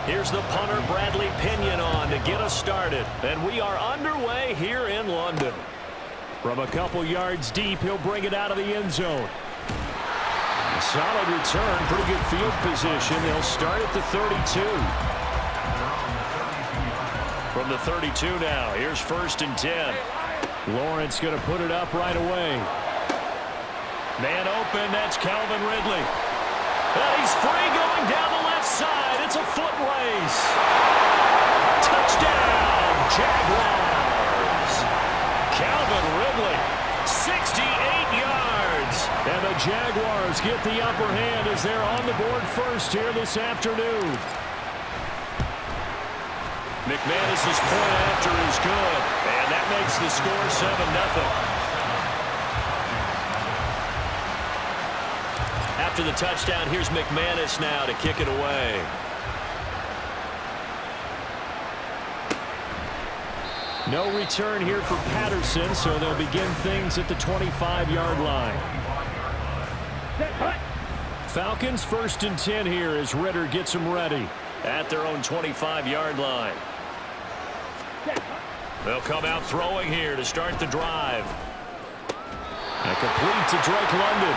Here's the punter, Bradley Pinion, on to get us started. And we are underway here in London. From a couple yards deep, he'll bring it out of the end zone. A solid return, pretty good field position. They'll start at the 32. From the 32 now, here's 1st and 10. Lawrence going to put it up right away. Man open, that's Calvin Ridley. And he's free going down the left side. It's a foot race. Touchdown, Jaguars. Calvin Ridley, 68 yards. And the Jaguars get the upper hand as they're on the board first here this afternoon. McManus's point after is good, and that makes the score 7-0. After the touchdown, here's McManus now to kick it away. No return here for Patterson, so they'll begin things at the 25-yard line. Falcons 1st and 10 here as Ritter gets them ready at their own 25-yard line. They'll come out throwing here to start the drive. And complete to Drake London.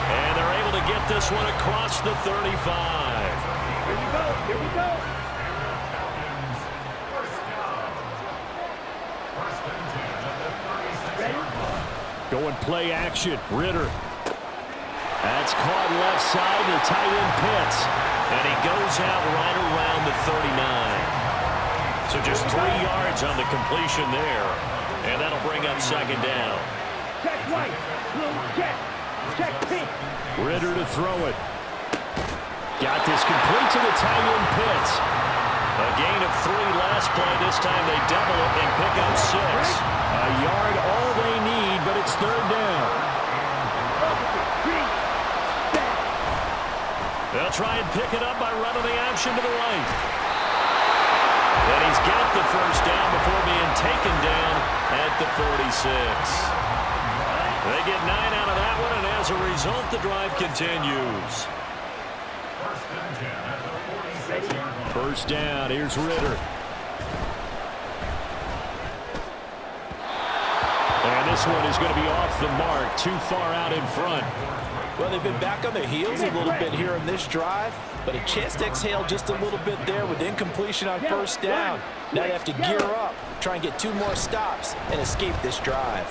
And they're able to get this one across the 35. Here we go. Here we go. Going play action. Ritter. That's caught left side to tight end Pitts. And he goes out right around the 39. So just 3 yards on the completion there. And that'll bring up 2nd down. Check right. Check. Check pink. Ritter to throw it. Got this complete to the tight end Pitts. A gain of 3 last play. This time they double it and pick up 6. A yard all they need, but it's 3rd down. They'll try and pick it up by running the option to the right. And he's got the 1st down before being taken down at the 46. They get 9 out of that one, and as a result, the drive continues. 1st down, here's Ritter. And this one is going to be off the mark, too far out in front. Well, they've been back on their heels a little bit here in this drive, but a chance to exhale just a little bit there with incompletion on 1st down. Now they have to gear up, try and get 2 more stops, and escape this drive.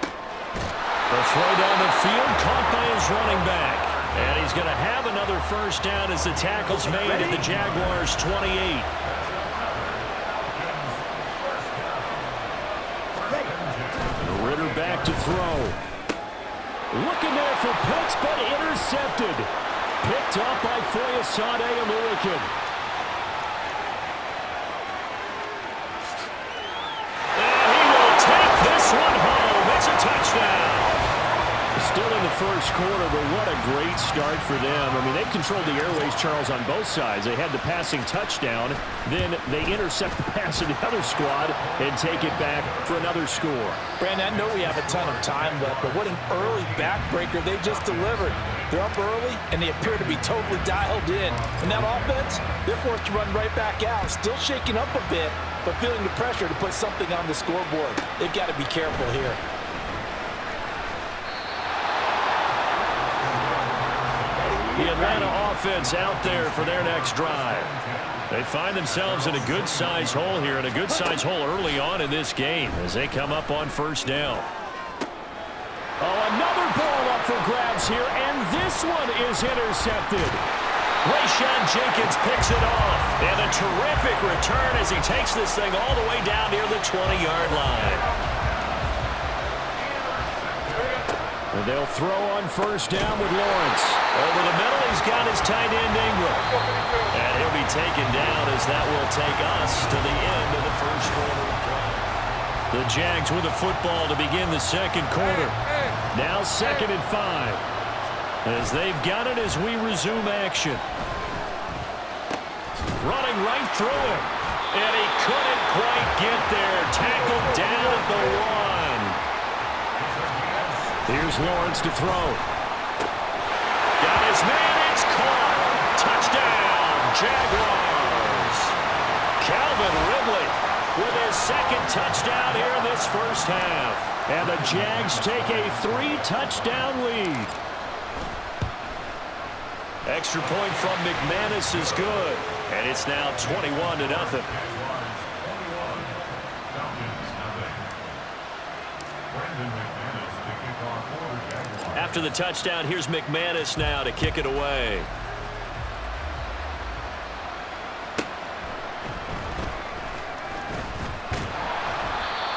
The throw down the field, caught by his running back. And he's going to have another 1st down as the tackle's made at the Jaguars' 28. Ritter back to throw. Looking there for Pitts, but intercepted. Picked up by Foyesade Aluakin. And he will take this one home. It's a touchdown. Still in the 1st quarter, but what a great start for them. I mean, they've controlled the airways, Charles, on both sides. They had the passing touchdown. Then they intercept the pass of the other squad and take it back for another score. Brandon, I know we have a ton of time left, but what an early backbreaker they just delivered. They're up early, and they appear to be totally dialed in. And that offense, they're forced to run right back out. Still shaking up a bit, but feeling the pressure to put something on the scoreboard. They've got to be careful here. The Atlanta offense out there for their next drive. They find themselves in a good-sized hole here, and a good-sized hole early on in this game as they come up on 1st down. Oh, another ball up for grabs here, and this one is intercepted. Rayshawn Jenkins picks it off, and a terrific return as he takes this thing all the way down near the 20-yard line. And they'll throw on 1st down with Lawrence. Over the middle, he's got his tight end Ingram. And he'll be taken down as that will take us to the end of the 1st quarter. The Jags with the football to begin the 2nd quarter. Now 2nd and 5. As they've got it as we resume action. Running right through him. And he couldn't quite get there. Tackled down at the 1. Here's Lawrence to throw. Got his man. It's caught. Touchdown, Jaguars. second touchdown here in this first half. And the Jags take a 3-touchdown lead. Extra point from McManus is good. And it's now 21-0. After the touchdown, here's McManus now to kick it away.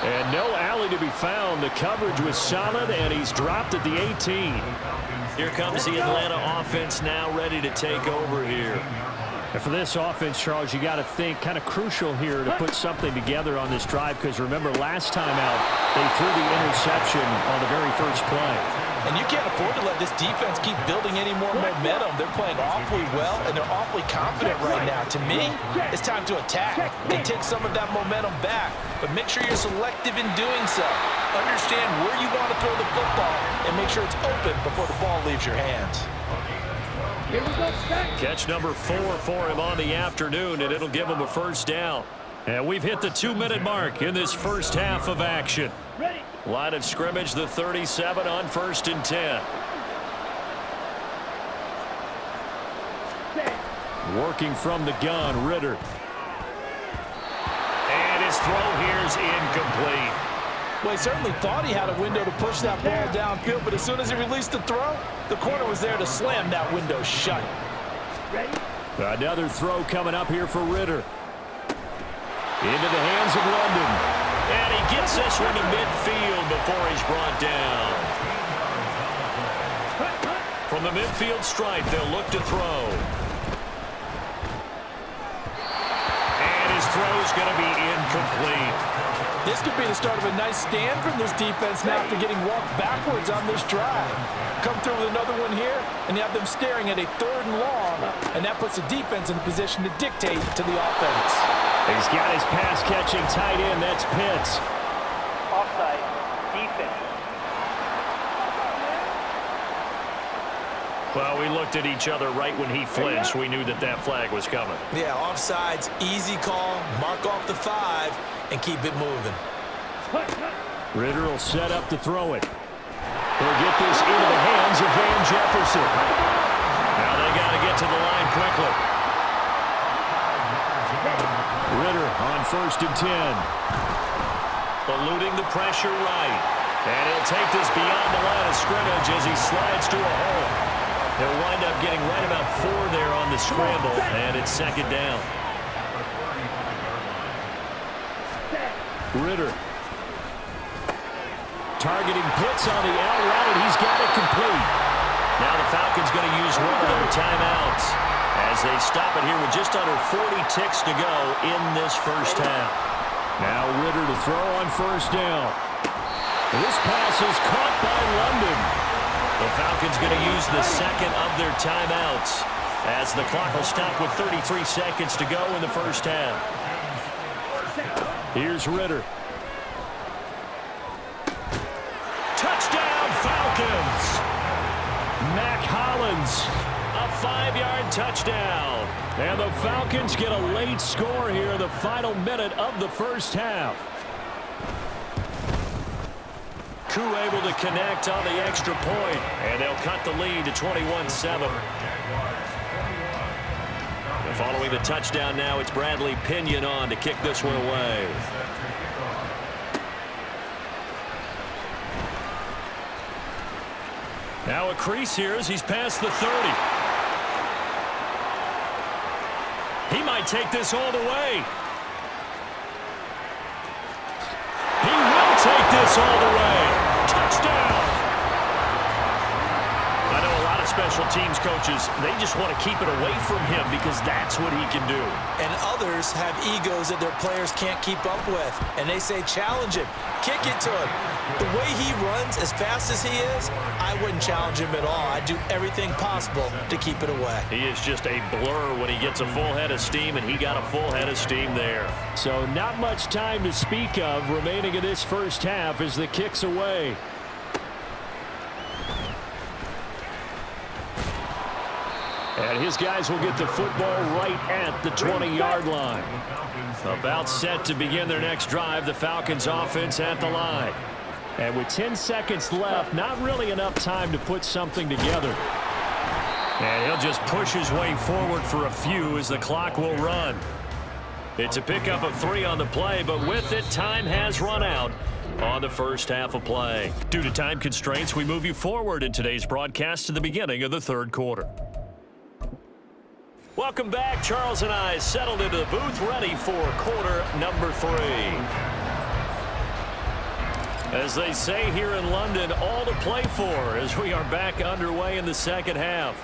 And no alley to be found. The coverage was solid, and he's dropped at the 18. Here comes the Atlanta offense now ready to take over here. And for this offense, Charles, you got to think kind of crucial here to put something together on this drive, because remember last time out they threw the interception on the very first play. And you can't afford to let this defense keep building any more momentum. They're playing awfully well, and they're awfully confident right now. To me, it's time to attack and take some of that momentum back. But make sure you're selective in doing so. Understand where you want to throw the football and make sure it's open before the ball leaves your hands. Catch number 4 for him on the afternoon, and it'll give him a first down. And we've hit the 2-minute mark in this first half of action. Line of scrimmage, the 37 on 1st and 10. Working from the gun, Ritter. And his throw here's incomplete. Well, he certainly thought he had a window to push that ball downfield, but as soon as he released the throw, the corner was there to slam that window shut. Another throw coming up here for Ritter. Into the hands of London. And he gets this one to midfield before he's brought down. From the midfield stripe, they'll look to throw. And his throw's going to be incomplete. This could be the start of a nice stand from this defense now after getting walked backwards on this drive. Come through with another one here, and you have them staring at a 3rd and long, and that puts the defense in a position to dictate to the offense. He's got his pass-catching tight end. That's Pitts. Offside. Defense. Well, we looked at each other right when he flinched. We knew that that flag was coming. Yeah, offsides, easy call, mark off the 5, and keep it moving. Ritter will set up to throw it. He'll get this into the hands of Van Jefferson. Now they got to get to the line quickly. Ritter on 1st and 10. Eluding the pressure right. And he'll take this beyond the line of scrimmage as he slides to a hole. He'll wind up getting right about 4 there on the scramble, and it's 2nd down. Ritter. Targeting Pitts on the out route, and he's got it complete. Now the Falcons going to use one of their timeouts as they stop it here with just under 40 ticks to go in this first half. Now Ritter to throw on 1st down. This pass is caught by London. The Falcons going to use the 2nd of their timeouts as the clock will stop with 33 seconds to go in the first half. Here's Ritter. Touchdown Falcons! Mac Hollins, a 5-yard touchdown. And the Falcons get a late score here in the final minute of the first half. Koo able to connect on the extra point, and they'll cut the lead to 21-7. Following the touchdown now, it's Bradley Pinion on to kick this one away. Now a crease here as he's past the 30. He might take this all the way. He will take this all the way. Touchdown! I know a lot of special teams coaches, they just want to keep it away from him because that's what he can do. And others have egos that their players can't keep up with. And they say, challenge him. Kick it to him. The way he runs as fast as he is, I wouldn't challenge him at all. I'd do everything possible to keep it away. He is just a blur when he gets a full head of steam, and he got a full head of steam there. So not much time to speak of remaining in this first half as the kick's away. And his guys will get the football right at the 20-yard line. About set to begin their next drive, the Falcons offense at the line. And with 10 seconds left, not really enough time to put something together. And he'll just push his way forward for a few as the clock will run. It's a pickup of 3 on the play, but with it, time has run out on the first half of play. Due to time constraints, we move you forward in today's broadcast to the beginning of the third quarter. Welcome back. Charles and I settled into the booth, ready for quarter number 3. As they say here in London, all to play for as we are back underway in the second half.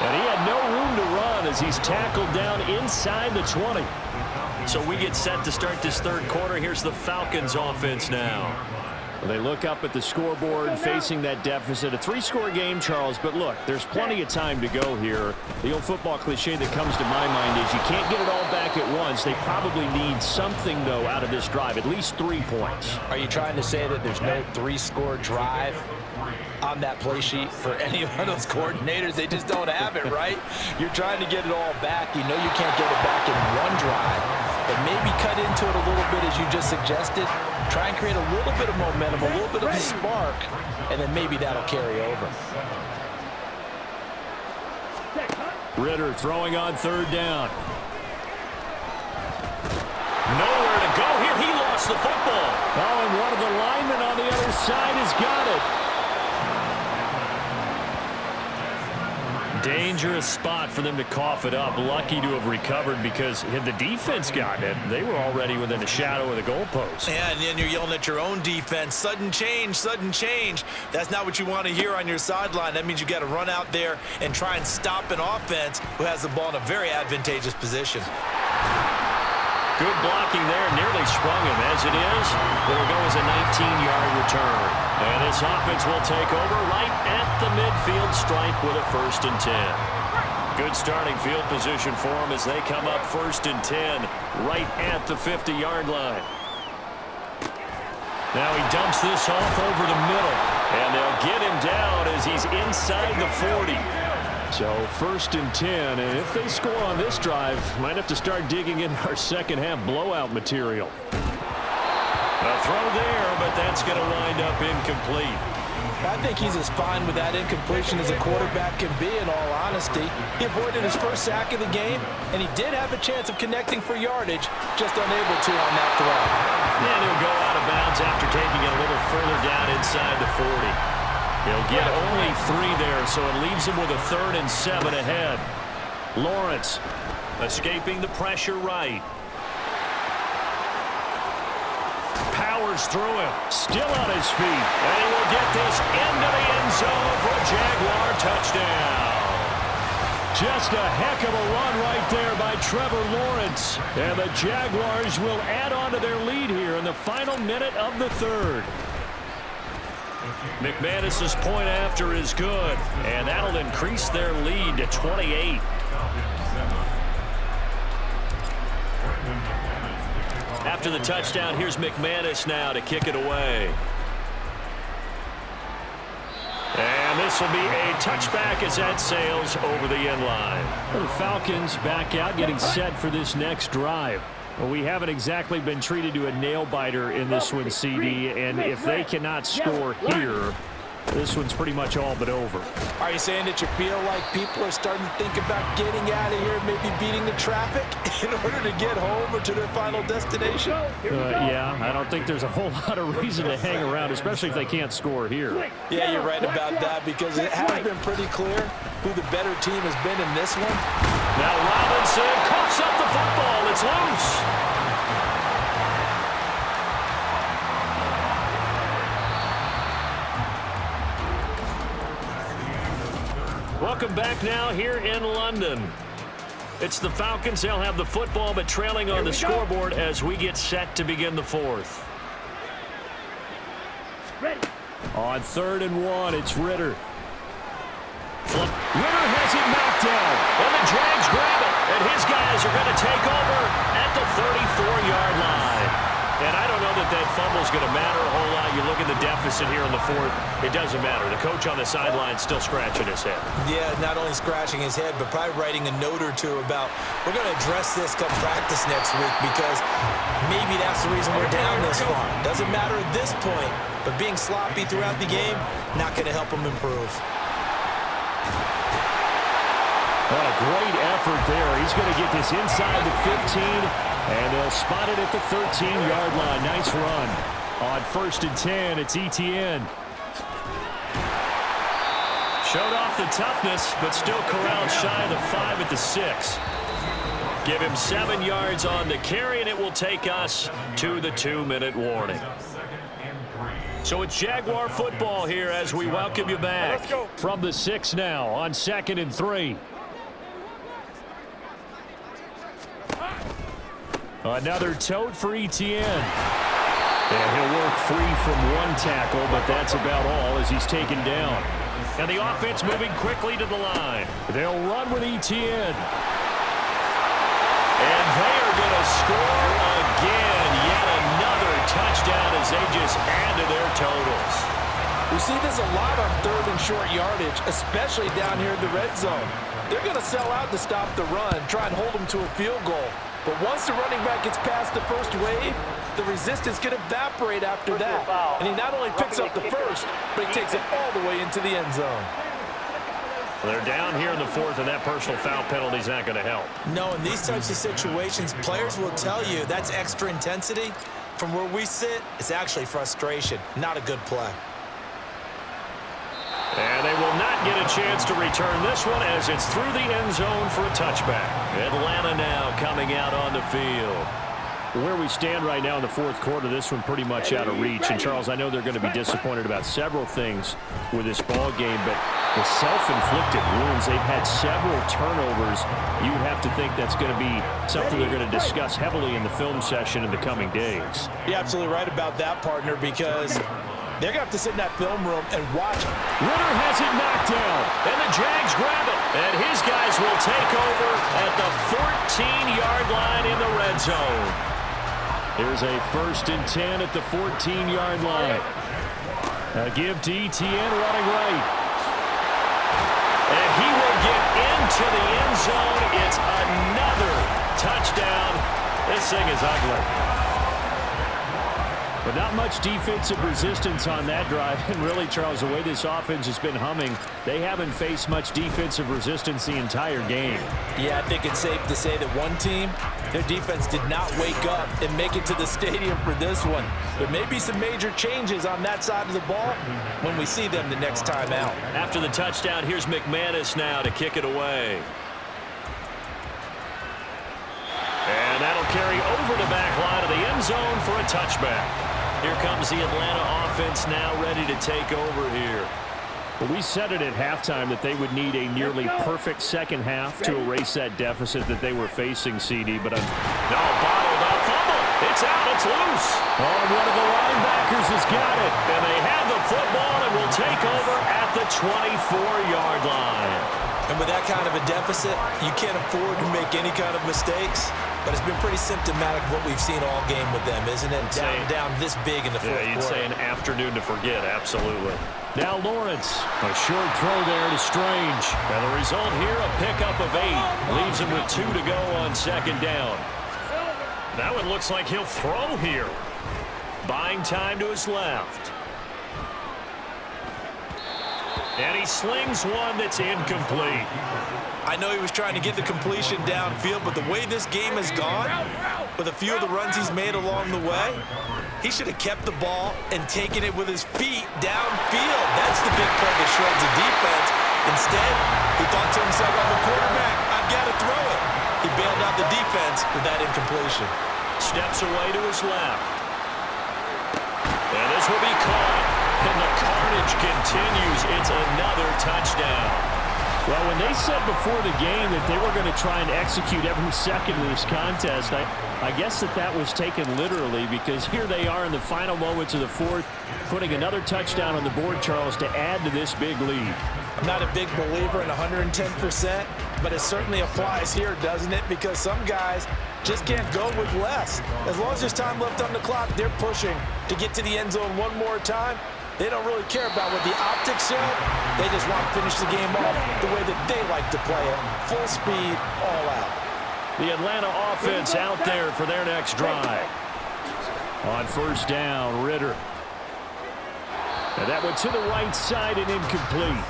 And he had no room to run as he's tackled down inside the 20. So we get set to start this third quarter. Here's the Falcons offense now. They look up at the scoreboard facing that deficit. A 3-score game, Charles, but look, there's plenty of time to go here. The old football cliche that comes to my mind is you can't get it all back at once. They probably need something, though, out of this drive, at least 3 points. Are you trying to say that there's no 3-score drive on that play sheet for any of those coordinators? They just don't have it, right? You're trying to get it all back. You know you can't get it back in one drive, but maybe cut into it a little bit as you just suggested. Try and create a little bit of momentum, a little bit of a spark, and then maybe that'll carry over. Ritter throwing on third down. Nowhere to go here. He lost the football. Oh, and one of the linemen on the other side has got it. Dangerous spot for them to cough it up. Lucky to have recovered because had the defense gotten it, they were already within a shadow of the goalpost. Yeah, and then you're yelling at your own defense. Sudden change, sudden change. That's not what you want to hear on your sideline. That means you got to run out there and try and stop an offense who has the ball in a very advantageous position. Good blocking there, nearly sprung him. As it is, it'll go as a 19-yard return. And this offense will take over right at the midfield stripe with a 1st and 10. Good starting field position for them as they come up 1st and 10 right at the 50-yard line. Now he dumps this off over the middle, and they'll get him down as he's inside the 40. So 1st and 10, and if they score on this drive, might have to start digging in our second half blowout material. A throw there, but that's going to wind up incomplete. I think he's as fine with that incompletion as a quarterback can be, in all honesty. He avoided his first sack of the game, and he did have a chance of connecting for yardage, just unable to on that throw. And he'll go out of bounds after taking it a little further down inside the 40. He'll get only 3 there, so it leaves him with a 3rd and 7 ahead. Lawrence escaping the pressure right. Powers through him. Still on his feet. And he will get this into the end zone for a Jaguar touchdown. Just a heck of a run right there by Trevor Lawrence. And the Jaguars will add on to their lead here in the final minute of the 3rd. McManus's point after is good, and that'll increase their lead to 28. After the touchdown, here's McManus now to kick it away. And this will be a touchback as that sails over the end line. Well, the Falcons back out, getting set for this next drive. Well, we haven't exactly been treated to a nail-biter in this one, CD, and if they cannot score here, this one's pretty much all but over. Are you saying that you feel like people are starting to think about getting out of here, maybe beating the traffic in order to get home or to their final destination? Yeah, I don't think there's a whole lot of reason to hang around, especially if they can't score here. Yeah, you're right about that, because it has been pretty clear who the better team has been in this one. Now Robinson coughs up the football. It's loose. Welcome back now here in London. It's the Falcons. They'll have the football, but trailing on the scoreboard as we get set to begin the 4th. Ready. On 3rd and 1, it's Ritter. Ritter has it knocked down. And the Jags grab it. And his guys are going to take over at the 34-yard line. And I don't know that that fumble is going to matter a whole lot. You look at the deficit here in the fourth, it doesn't matter. The coach on the sideline still scratching his head. Yeah, not only scratching his head, but probably writing a note or two about, we're going to address this come practice next week because maybe that's the reason we're down this far. Doesn't matter at this point, but being sloppy throughout the game, not going to help him improve. What a great effort there. He's going to get this inside the 15, and they'll spot it at the 13-yard line. Nice run. On 1st and 10, it's ETN. Showed off the toughness, but still corralled shy of the 5 at the 6. Give him 7 yards on the carry, and it will take us to the 2-minute warning. So it's Jaguar football here as we welcome you back. From the 6 now on 2nd and 3. Another tote for ETN. And he'll work free from one tackle, but that's about all as he's taken down. And the offense moving quickly to the line. They'll run with ETN. And they are going to score again. Yet another touchdown as they just add to their totals. We see this a lot on 3rd and short yardage, especially down here in the red zone. They're going to sell out to stop the run, try and hold them to a field goal. But once the running back gets past the first wave, the resistance can evaporate after that. And he not only picks up the first, but he takes it all the way into the end zone. They're down here in the 4th, and that personal foul penalty is not going to help. No, in these types of situations, players will tell you that's extra intensity. From where we sit, it's actually frustration, not a good play. And they will not get a chance to return this one as it's through the end zone for a touchback. Atlanta now coming out on the field. Where we stand right now in the 4th quarter, this one pretty much out of reach. And, Charles, I know they're going to be disappointed about several things with this ball game, but the self-inflicted wounds, they've had several turnovers. You'd have to think that's going to be something they're going to discuss heavily in the film session in the coming days. You're absolutely right about that, partner, because they're going to have to sit in that film room and watch it. Ritter has it knocked down, and the Jags grab it. And his guys will take over at the 14-yard line in the red zone. Here's a 1st and 10 at the 14-yard line. A give to ETN running right. And he will get into the end zone. It's another touchdown. This thing is ugly. But not much defensive resistance on that drive. And really, Charles, the way this offense has been humming, they haven't faced much defensive resistance the entire game. Yeah, I think it's safe to say that one team, their defense did not wake up and make it to the stadium for this one. There may be some major changes on that side of the ball when we see them the next time out. After the touchdown, here's McManus now to kick it away. And that'll carry over the back line of the end zone for a touchback. Here comes the Atlanta offense now ready to take over here. But we said it at halftime that they would need a nearly perfect second half to erase that deficit that they were facing, CD. But no, bottled up fumble. It's out. It's loose. Oh, one of the linebackers has got it. And they have the football and will take over at the 24-yard line. And with that kind of a deficit, you can't afford to make any kind of mistakes. But it's been pretty symptomatic of what we've seen all game with them, isn't it? Down this big in the fourth quarter. You'd say an afternoon to forget, absolutely. Now Lawrence, a short throw there to Strange. And the result here, a pickup of 8. Leaves him with 2 to go on 2nd down. That one looks like he'll throw here. Buying time to his left. And he slings one that's incomplete. I know he was trying to get the completion downfield, but the way this game has gone, with a few of the runs he's made along the way, he should have kept the ball and taken it with his feet downfield. That's the big play that shreds the defense. Instead, he thought to himself, I'm a quarterback, I've got to throw it. He bailed out the defense with that incompletion. Steps away to his left. And this will be caught. And the carnage continues. It's another touchdown. Well, when they said before the game that they were going to try and execute every second of this contest, I guess that was taken literally, because here they are in the final moments of the 4th, putting another touchdown on the board, Charles, to add to this big lead. I'm not a big believer in 110%, but it certainly applies here, doesn't it? Because some guys just can't go with less. As long as there's time left on the clock, they're pushing to get to the end zone one more time. They don't really care about what the optics show. They just want to finish the game off the way that they like to play it. Full speed, all out. The Atlanta offense out there for their next drive. On first down, Ritter. And that went to the right side and incomplete.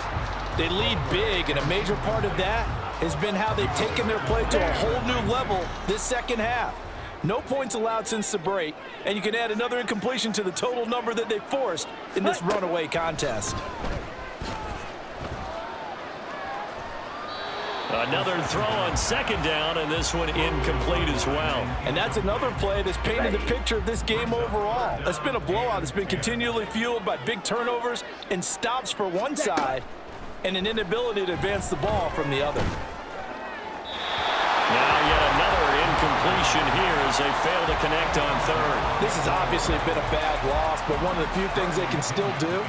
They lead big, and a major part of that has been how they've taken their play to a whole new level this second half. No points allowed since the break, and you can add another incompletion to the total number that they forced in this runaway contest. Another throw on second down, and this one incomplete as well. And that's another play that's painted the picture of this game overall. It's been a blowout. It's been continually fueled by big turnovers and stops for one side and an inability to advance the ball from the other. Now yet another incompletion here as they fail to connect on third. This has obviously been a bad loss, but one of the few things they can still do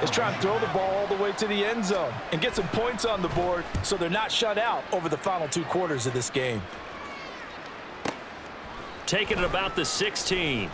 is try and throw the ball all the way to the end zone and get some points on the board so they're not shut out over the final 2 quarters of this game. Taking it about the 16.